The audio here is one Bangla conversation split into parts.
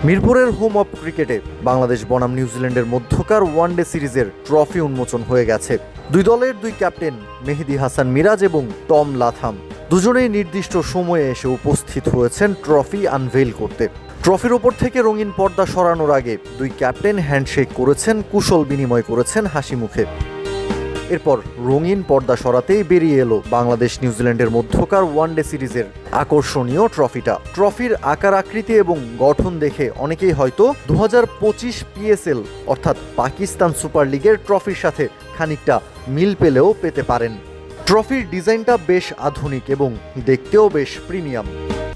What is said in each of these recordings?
মিরপুরের হোম অফ ক্রিকেটে বাংলাদেশ বনাম নিউজিল্যান্ডের মধ্যকার ওয়ানডে সিরিজের ট্রফি উন্মোচন হয়ে গেছে। দুই দলের দুই ক্যাপ্টেন মেহেদী হাসান মিরাজ এবং টম লাথাম দুজনেই নির্দিষ্ট সময়ে এসে উপস্থিত হয়েছেন ট্রফি আনভেইল করতে। ট্রফির ওপর থেকে রঙিন পর্দা সরানোর আগে দুই ক্যাপ্টেন হ্যান্ডশেক করেছেন, কুশল বিনিময় করেছেন হাসি মুখে। এরপর রঙিন পর্দা সরাতেই বেরিয়ে এলো বাংলাদেশ নিউজিল্যান্ডের মধ্যকার ওয়ানডে সিরিজের আকর্ষণীয় ট্রফিটা। ট্রফির আকার আকৃতি এবং গঠন দেখে অনেকেই হয়তো 2025 PSL অর্থাৎ পাকিস্তান সুপার লিগের ট্রফির সাথে খানিকটা মিল পেলেও পেতে পারেন। ট্রফির ডিজাইনটা বেশ আধুনিক এবং দেখতেও বেশ প্রিমিয়াম।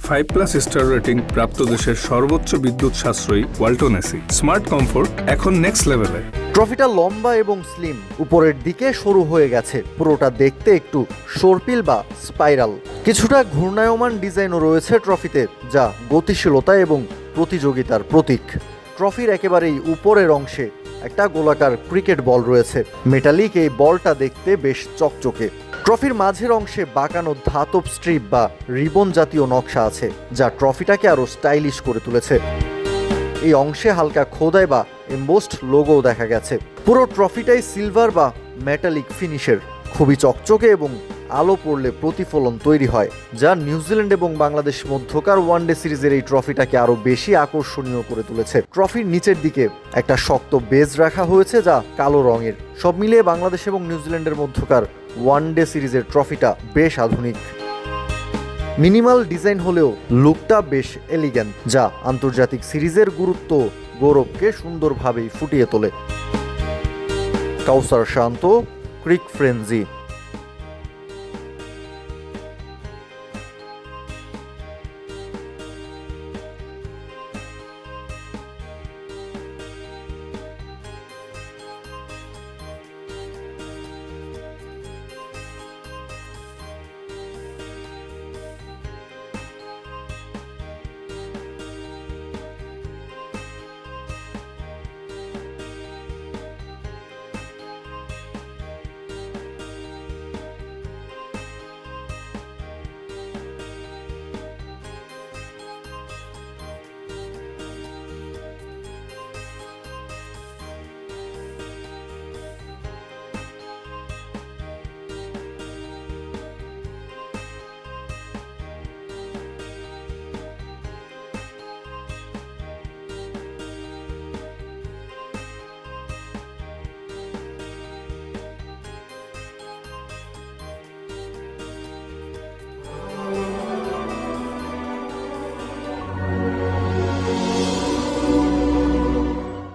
5+ স্টার রেটিং প্রাপ্ত দেশের সর্বোচ্চ বিদ্যুৎ সাশ্রয়ী ওয়ালটন এসি স্মার্ট কমফোর্ট এখন নেক্সট লেভেলে। ট্রফিটা লম্বা এবং স্লিম, উপরের দিকে সরু হয়ে গেছে, পুরোটা দেখতে একটু সর্পিল বা স্পাইরাল। কিছুটা ঘূর্ণায়মান ডিজাইনও রয়েছে ট্রফিতে, যা গতিশীলতা এবং প্রতিযোগিতার প্রতীক। ট্রফির একেবারেই উপরের অংশে একটা গোলাকার ক্রিকেট বল রয়েছে। মেটালিক এই বলটা দেখতে বেশ চকচকে। ট্রফির মাঝের অংশে বাঁকানো ধাতব স্ট্রিপ বা রিবন জাতীয় নকশা আছে, যা ট্রফিটাকে আরও স্টাইলিশ করে তুলেছে। এই অংশে হালকা খোদাই বা এমবোসড লোগো দেখা গেছে। পুরো ট্রফিটাই সিলভার বা মেটালিক ফিনিশের, খুবই চকচকে এবং আলো পড়লে প্রতিফলন তৈরি হয়, যা নিউজিল্যান্ড এবং বাংলাদেশ মধ্যকার ওয়ানডে সিরিজের এই ট্রফিটাকে আরও বেশি আকর্ষণীয় করে তুলেছে। ট্রফির নিচের দিকে একটা শক্ত বেজ রাখা হয়েছে, যা কালো রঙের। সব মিলিয়ে বাংলাদেশ এবং নিউজিল্যান্ডের মধ্যকার ওয়ানডে সিরিজের ট্রফিটা বেশ আধুনিক। মিনিমাল ডিজাইন হলেও লুকটা বেশ এলিগ্যান্ট, যা আন্তর্জাতিক সিরিজের গুরুত্ব গৌরবকে সুন্দরভাবেই ফুটিয়ে তোলে। কাউসার শান্ত, ক্রিক ফ্রেঞ্জি।